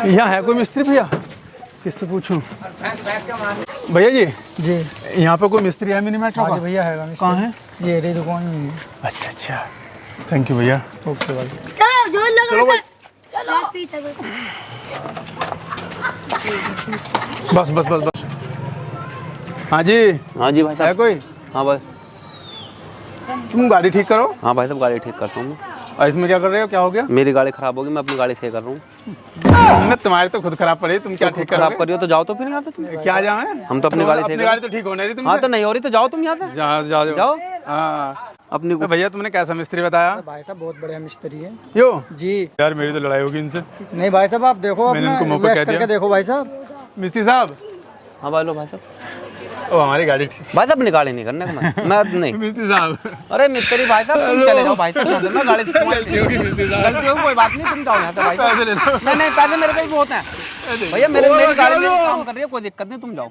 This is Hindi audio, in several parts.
यहाँ है कोई मिस्त्री भैया? किससे पूछूं? भैया जी जी यहाँ पे कोई मिस्त्री है? मिनी मेट्रो का भैया है। कहाँ है? ये रे दुकान में है। अच्छा अच्छा, थैंक यू भैया। ओके भाई। चलो भाई, बस बस बस बस। हाँ जी भाई है साहब। कोई? हाँ भाई। तुम गाड़ी ठीक करो। हाँ भाई साहब, गाड़ी ठीक करता हूँ। और इसमें क्या कर रहे हो? क्या हो गया? मेरी गाड़ी खराब होगी, मैं अपनी गाड़ी सही कर रहा हूँ। मैं तुम्हारी तो खुद खराब पड़ी, तुम क्या ठीक खराब करोगे? करियो तो जाओ, तो फिर यहाँ से तुम। क्या जाओ है? हम तो अपनी गाड़ी सही अपनी गाड़ी तो ठीक होने रही तुम। हाँ तो नहीं हो रही तो जाओ तुम यहाँ से। जाओ। हाँ अपनी तो भैया तुमने कैसा मिस्त्री बताया? भाई साहब बहुत बढ़िया मिस्त्री है। यो जी यार, मेरी तो लड़ाई होगी इनसे। नहीं भाई साहब, आप देखो, मैंने अपना उनको मुंह पे इन्वेस्ट कह दिया। करके देखो भाई साहब। मिस्त्री साहब। हाँ भाई लो भाई साहब। ओ हमारी गाड़ी ठीक। भाई साहब अपनी गाड़ी नहीं करने का मैं नहीं। मिस्त्री साहब अरे मिस्त्री भाई साहब तुम चले जाओ भाई साहब, ना गाड़ी से गलती होगी मिस्त्री साहब। गलती हो कोई बात नहीं, तुम जाओ यहाँ से भाई पैसे ले लो। साहब। नहीं पैसे मेरे पे भी बहुत हैं भैया, मेरी गाड़ी में काम कर रही है, कोई दिक्कत नहीं, तुम जाओ।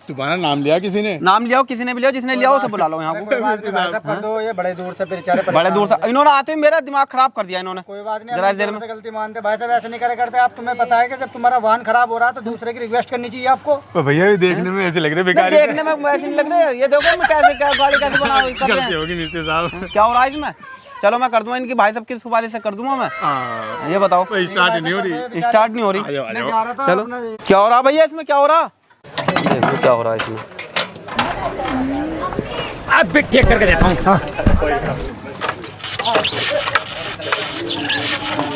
तुम्हारा नाम लिया किसी ने? नाम लिया किसी ने भी लिया, जिसने लिया उसे बुला लो यहाँ को। कोई बात नहीं भाई साहब, कर दो। ये बड़े दूर से बेचारे बड़े दूर से इन्होंने आते ही मेरा दिमाग खराब कर दिया इन्होंने। कोई बात नहीं, जरा अपनी देर तरफ में से गलती मानते भाई साहब, ऐसे नहीं करे करते आप। तुम्हें पता है कि जब तुम्हारा वाहन खराब हो रहा है तो दूसरे की रिक्वेस्ट करनी चाहिए आपको। तो भैया भी देखने में ऐसे लग रहे नहीं, बेकार। देखने में ऐसे नहीं लग रहे। ये देखो मैं कैसे क्या गाड़ी कैसे बना कर रहे गलती हैं। होगी मिस्त्री साहब। क्या हो रहा है इसमें? चलो मैं कर दूंगा इनकी भाई साहब की सुपारी से कर दूंगा मैं। हाँ ये बताओ। स्टार्ट नहीं हो रही। स्टार्ट नहीं हो रही। आ जाओ, आ मैं जाओ। जा रहा था चलो अपना- क्या हो रहा भैया इसमें? क्या हो रहा? इसमें क्या हो रहा है इसमें? अब भी ठीक करके देता हूँ।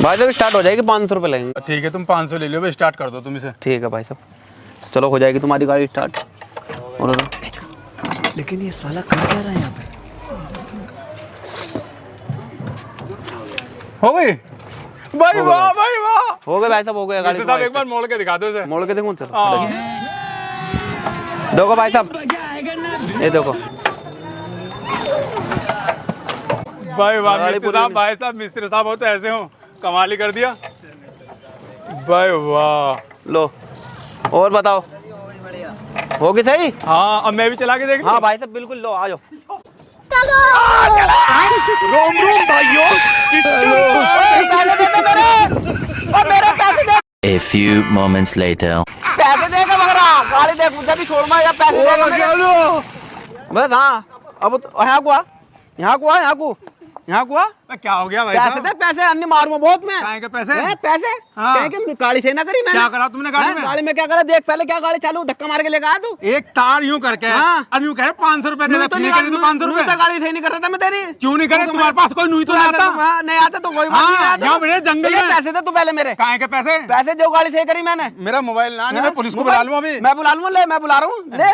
भाई साहब स्टार्ट हो जाएगी, 500 रुपये लगेंगे। ठीक है तुम 500 ले लो, स्टार्ट कर दो तुम इसे। ठीक है भाई साहब, चलो हो जाएगी तुम्हारी गाड़ी स्टार्ट। और लेकिन ये साला कर क्या रहा है यहाँ पे? हो गई भाई, वाह भाई वाह। हो गए भाई साहब, हो गए गाड़ी। मिस्त्री साहब एक बार मोड़ के दिखा दो इसे। मोड़ के देखूं? चलो हाँ। देखो भाई साहब, ये देखो भाई वाह गाड़ी मिस्त्री पूरी साहब, भाई साहब मिस्त्री साहब हो तो ऐसे हो, कमाल ही कर दिया भाई वाह। लो और बताओ, होगी सही? हाँ अब मैं भी चला के देख। हाँ भाई साहब बिल्कुल, लो आ जाओ। रोम रोम भाइयों, पैसे दे दो मेरे, और मेरे पैसे दे। A few moments later. पैसे देगा मगरा, गाड़ी देख मुझे भी छोड़ मैं, या पैसे देगा बस। हाँ अब यहाँ को आ, यहाँ को आ, यहाँ को क्या हो गया भाई पैसे साहब? दे, पैसे अन्य मारूंगा बहुत मैं। काहे के पैसे? पैसे हाँ। कहीं के गाड़ी से ना करी मैंने। क्या करा तुमने गाड़ी में? गाड़ी में क्या करा देख, पहले क्या गाड़ी चालू धक्का मार के लेकर आया तू। एक तार यूं करके हाँ। अब यूं कहे 500 रुपए दे दे, तो फ्री नहीं कर दी तो 500 रुपए। गाड़ी सही नहीं कर रहा था मैं तेरी। क्यों नहीं करे? तुम्हारे पास कोई नुई तो नहीं आता? नहीं आता तो कोई बात हाँ, नहीं आता। यहाँ बड़े जंगल में। पैसे दे तू पहले मेरे। काहे के पैसे? पैसे जो गाड़ी सही करी मैंने। मेरा मोबाइल ना नहीं, मैं पुलिस को बुला लूं अभी। मैं बुला लूंगा, ले मैं बुला रहा हूँ, ले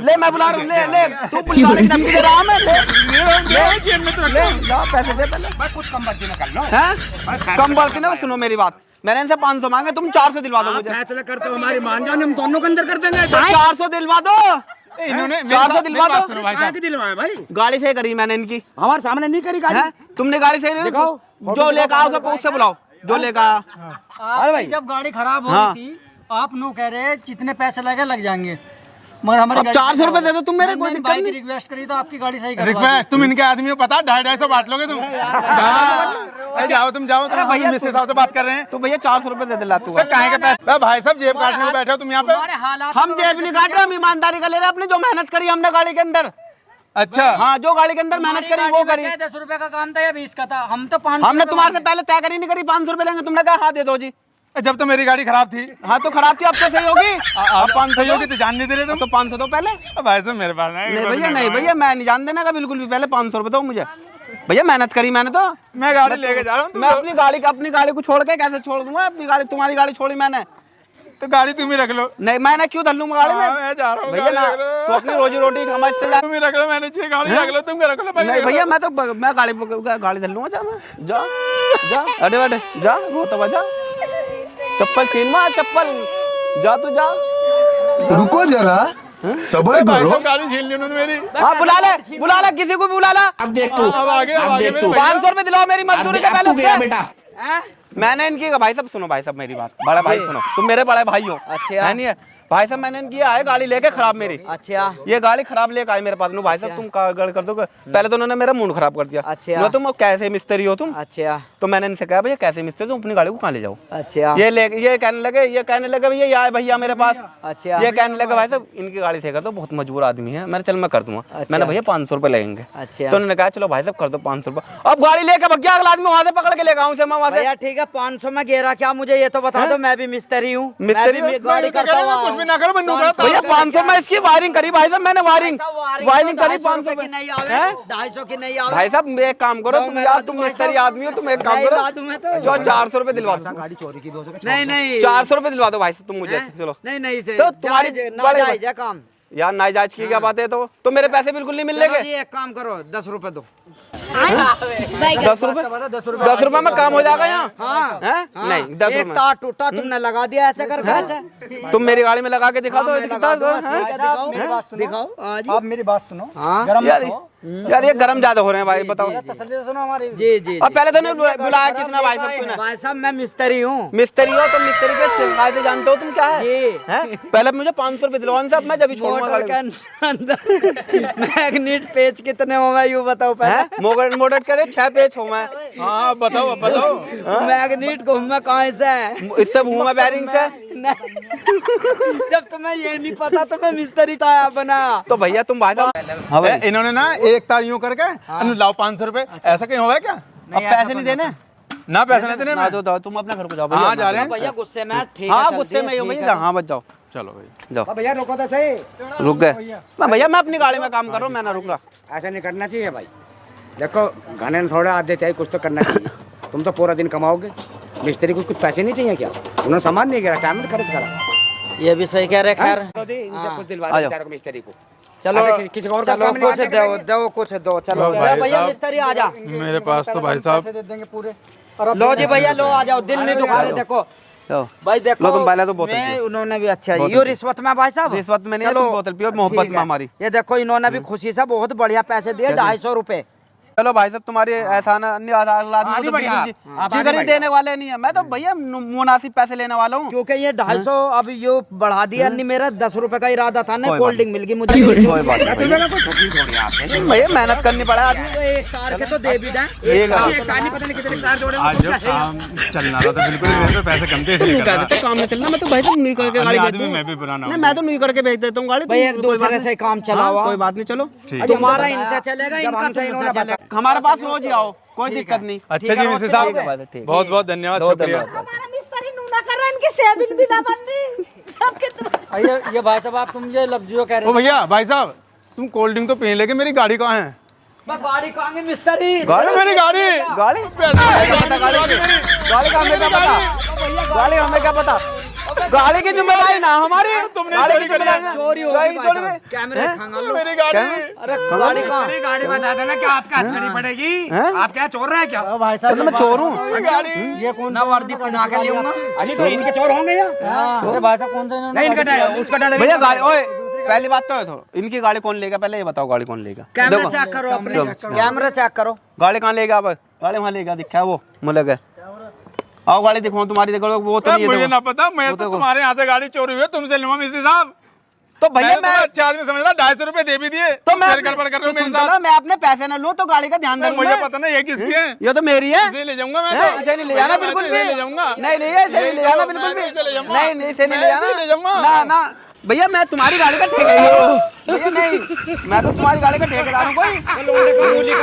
ले मैं बुला रहा हूँ, ले ले तू पुलिस वाले की धमकी दे रहा हूँ मैं, ले जेब में तो ले ला पैसे दे पहले। कुछ कम बर्ती में कर लो। हैं? कम बढ़ती ना, सुनो मेरी बात, मैंने इनसे 500 मांगे, तुम 400 दिलवा दो मुझे। फैसला करते हो हमारी मान जाओ, हम दोनों के अंदर कर देंगे। 400 दिलवा दो, इन्होंने 400 दिलवा दो। भाई साहब दिलवाए भाई, गाड़ी सही करी मैंने इनकी। हमारे सामने नहीं करी गाड़ी। हैं? तुमने गाड़ी सही नहीं दिखाओ, जो लेकर आओ सबको उससे बुलाओ, जो लेकर आया। आपकी जब गाड़ी खराब हो हाँ। रही थी आप नो कह रहे जितने पैसे लग जाएंगे, मगर हमारी अब 400 रुपए दे दो तुम मेरे, कोई दिक्कत भाई की नहीं। रिक्वेस्ट करी तो आपकी गाड़ी सही करवा रिक्वेस्ट तुम इनके आदमी को पता 250-250 बांट लोगे तुम। हाँ। जाओ तुम जाओ, तुम भैया मिस्त्री साहब से बात कर रहे हैं। तो भैया 400 रुपए दे दिला तू। सर काहे के पैसे? भाई साहब जेब काटने को बैठे हो तुम यहाँ पे। हमारे हालात हम जेब नहीं काट रहे, हम ईमानदारी का ले रहे हैं, अपने जो मेहनत करी हमने गाड़ी के अंदर। अच्छा हाँ, जो गाड़ी के अंदर मेहनत करी वो करी। 10 रुपए का काम था या 20 का था, हम तो 500 हमने तुम्हारे से पहले तय करी नहीं करी, 500 रुपए लेंगे, तुमने कहा हाँ दे दो जी। जब तो मेरी गाड़ी खराब थी। हाँ तो खराब थी, अब तो सही होगी। अब 500 सही होगी तो जान नहीं दे रहे तुम। तो 500 दो पहले। भाई साहब मेरे पास नहीं भैया, नहीं भैया, मैं नहीं जान देना का बिल्कुल भी, पहले 500 रुपए दो मुझे। भैया मेहनत करी मैंने तो। मैं गाड़ी लेके जा रहा हूँ। मैं अपनी गाड़ी को छोड़ के कैसे छोड़ दूंगा? अपनी गाड़ी, तुम्हारी गाड़ी छोड़ी मैंने। तो गाड़ी तुम ही रख लो। नहीं मैंने क्यों धर लूंगा गाड़ी हाँ, में? मैं जा रहा हूँ। भैया गाड़ी ना, रख लो। तो अपनी रोजी रोटी कमा इससे जा। तुम ही रख लो, मैंने चाहिए गाड़ी रख लो, तुम रख लो। नहीं भैया, मैं गाड़ी धर लूंगा, जा मैं जा जा, अरे बेटे जा, रो तो जा, चप्पल छीन मा, चप्पल जा, तू जा। रुको जरा, सबर भाई करो। साहब गाड़ी छीन ली उन्होंने मेरी। हाँ बुला ले, किसी को भी बुला ला। अब देख तू, अब आगे अब देख तू। 500 रुपए दिलाओ मेरी मजदूरी के अब तू पहले गया से। बेटा। मैंने इनकी, भाई साहब सुनो, भाई साहब मेरी बात, बड़े भाई सुनो, तुम मेरे बड़े भाई हो, अच्छा। है नहीं है? भाई साहब मैंने किया है गाड़ी लेके खराब मेरी। अच्छा ये गाड़ी खराब लेके आई मेरे पास। भाई साहब तुम कागड़ कर दो। पहले तो उन्होंने मेरा मूड खराब कर दिया। अच्छा तुम कैसे मिस्त्री हो तुम? अच्छा तो मैंने इनसे कहा भैया कैसे मिस्त्री, तुम अपनी गाड़ी को कहाँ ले जाओ? अच्छा ये कहने लगे भैया ये आए भैया मेरे पास। अच्छा ये कहने लगे भाई साहब इनकी गाड़ी से कर दो, बहुत मजबूर आदमी है। मैंने चल मैं कर दूंगा। मैंने भैया 500 रुपए लगेंगे। अच्छा तो उन्होंने कहा चलो भाई साहब कर दो 500 रुपए। अब गाड़ी लेके भग गया, अगला आदमी वहां से पकड़ के लेगा उसे मैं वहां से। भैया ठीक है 500 में गेरा क्या, मुझे ये तो बता दो, मैं भी मिस्त्री हूँ। मिस्त्री गाड़ी करता हूँ कुछ भी ना करो, बन्नू करो। भैया 500 में इसकी वायरिंग करी भाई साहब, मैंने वायरिंग करी 500 की नहीं आवे, 250 की नहीं आवे। भाई साहब एक काम करो तुम यार, तुम मिस्त्री आदमी हो, तुम एक काम करो जो 400 रुपए दिलवा दो। गाड़ी चोरी की भी हो सकती नहीं 400 रुपए दिलवा दो भाई साहब तुम मुझे। चलो नहीं तो तुम्हारी बड़े जायज है काम। यार नाजायज की क्या बात है? तो मेरे पैसे बिल्कुल नहीं मिलने चलो के। जी एक काम करो 10 रुपए दो। 10 रुपए में काम हो जाएगा यहाँ? हाँ नहीं 10 एक रुपए तार टूटा तुमने लगा दिया ऐसे कर ऐसे। तुम मेरी गाड़ी में लगा के दिखा दो। दिखाओ आज आप मेरी बात सुनो। हाँ गरम यार मत हो। यार ये गरम ज्यादा हो रहे हैं भाई, बताओ। तसल्ली से सुनो हमारी। जी जी और पहले तो नहीं बुलाया किसने भाई साहब तूने? भाई साहब मैं मिस्त्री हूँ। मिस्त्री हो तो मिस्त्री के कायदे जानते हो तुम क्या है? जी। हैं? पहले मुझे 500 रुपए दिलवाओ साहब, मैं जब छोड़ूंगा मोटर गाड़ी के अंदर मैग्नेट पेज कितने हो गए यूँ बताओ पहले। मोटर करे 6 पेज हो मैं। हाँ बताओ बताओ। मैग्नेट को मैं कहाँ से है? इससे हूँ मैं बैरिंग से। नहीं। जब तुम्हें ये नहीं पता तो मैं मिस्त्री ताया बना। तो भैया तुम भाई साहब इन्होंने ना एक तार यूं करके लाओ 500 रुपए, ऐसा कहीं होगा क्या? अब पैसे नहीं देने ना पैसे नहीं देने ना मैं। दो तुम अपने घर को जाओ। हाँ जा रहे हैं। भैया गुस्से में ठीक है, हाँ चलते गुस्से में हैं, ही हूँ ठीक भैया। है। हाँ बच जाओ, चलो भाई जाओ। भैया रोको तो सही। रुक गए ना भैया, मैं अपनी गाड़ी में काम कर रहा हूँ, मैं ना रुक रहा। ऐसा नहीं करना चाहिए भाई। देखो घने थोड़ा आधे चाहिए, कुछ तो करना चाहिए। तुम तो पूरा दिन कमाओगे, मिस्त्री को कुछ पैसे नहीं चाहिए क्या? उन्होंने सामान नहीं गिरा, टाइम खर्च करा। ये भी सही कह रहे खैर। तो दे इनसे कुछ दिलवा आ दो जाओ। बेचारे को, मिस्त्री को। चलो अरे किसी और का चलो काम नहीं कुछ आता दो दो कुछ दो। चलो लो भाई भैया साहब। मिस्त्री आ जा। मेरे पास तो भाई साहब दे देंगे पूरे। लो जी भैया लो आ जाओ, दिल नहीं दुखा रहे देखो जाओ। भाई देखो। लो तुम पहले तो बोतल मैं पियो। उन्होंने भी अच्छा बोतल यो पियो। रिश्वत में भाई साहब। रिश्वत में नहीं है, तुम बोतल पियो, मोहब्बत ठीक में है। हमारी। ये देखो इन्होंने भी खुशी से बहुत बढ़िया पैसे दिए 250 रुपए। चलो भाई साहब तुम्हारे एहसान आदमी को तो बिल्कुल जिगर ही देने वाले नहीं है। मैं तो भैया मुनासिब पैसे लेने वाला हूँ। क्योंकि ये 250 अब यो बढ़ा दिया नहीं, मेरा 10 रुपए का इरादा था ना। कोई कोल्ड ड्रिंक मिल गई मुझे। कोई बात नहीं भैया, मेहनत करनी पड़ा आदमी। तो एक तार के तो दे भी दें। एक तार नहीं पता नहीं कितने तार जोड़े। आज जब काम चल रहा था बिल्कुल मेरे पे पैसे कम थे इसलिए कर रहा था। काम में चलना, मैं तो भाई साहब नहीं करके गाड़ी अन्य भेज आदमी दूँ। मैं भी बुरा ना नहीं हूँ। मैं तो नहीं करके भेज देता हूँ गाड़ी। भाई एक दूसरे से काम चला हुआ। कोई बात नहीं, चलो तुम्हारा इनसे चलेगा, इनका तुमसे चलेगा। हमारे पास रोज ही आओ, कोई दिक्कत नहीं। अच्छा जी मिस्टर साहब बहुत बहुत धन्यवाद, शुक्रिया। हमारा मिस्त्री नूना कर रहा है, इनकी सेविंग भी ना बन रही। सबके तो ये भाई साहब आप तुम ये लफ्ज़ियों कह रहे ओ भैया भाई साहब तुम कोल्ड ड्रिंक तो पी लेके मेरी गाड़ी कहाँ है? गाड़ी कहाँ गई मिस्त्री? गाड़ी मेरी गाड़ी गाड़ी गाड़ी का हमें क्या पता? गाड़ी हमें क्या पता? गाड़ी की जिम्मेदारी ना हमारी। तुमने गाड़ी चोरी की करी है। जिम्मेदारी चोरी हो गाड़ी गई चोरी भाई साहब। कैमरे खंगाल लो। मेरी गाड़ी अरे गाड़ी कहाँ? गाड़ी बता देना क्या आपका हाथ खड़ी पड़ेगी। हैं? आप क्या चोर रहे हैं क्या? हो। भाई साहब मैं चोर हूँ। ये कौन ना वर्दी पहना के लेऊंगा। अभी तो इनके चोर होंगे या अरे भाई साहब कौन सा नहीं? इनका उसका डर भैया गाड़ी ओए पहली बात तो है थोड़ा, इनकी गाड़ी कौन लेगा पहले ये बताओ, गाड़ी कौन लेगा? कैमरा देखो, चेक करो अपने, चलो। कैमरा चेक करो। गाड़ी कहाँ लेगा? अब गाड़ी वहाँ लेगा, दिखा है वो मुझे गए। आओ गाड़ी दिखाओ तुम्हारी, देखो वो तो नहीं है, मुझे देखो। ना पता, मैं वो तो देखो। तुम्हारे यहाँ से गाड़ी चोरी हुई है, तुमसे लूंगा मिस्त्री साहब। तो भैया मैं अच्छा आदमी समझ रहा, 250 रुपए दे भी दिए तो मैं फिर गड़बड़ कर रहे हो मेरे सुन तो लो, साथ। मैं अपने पैसे न लूं तो गाड़ी का ध्यान रखूं। मुझे पता नहीं ये किसकी है, ये तो मेरी है। इसे ले जाऊंगा मैं हैं? तो। इसे नहीं ले जाना मैं बिल्कुल तो भी। इसे ले जाऊंगा। नहीं नहीं इसे नहीं ले जाना बिल्कुल भी। इसे ले जाऊंगा। नहीं नहीं इसे नहीं ले मैं जाना। इसे ले जाऊंगा। ना ना भैया मैं तुम्हारी गाड़ी का ठेकेदार हूँ। भैया नहीं, मैं तो तुम्हारी गाड़ी का ठेकेदार हूँ कोई।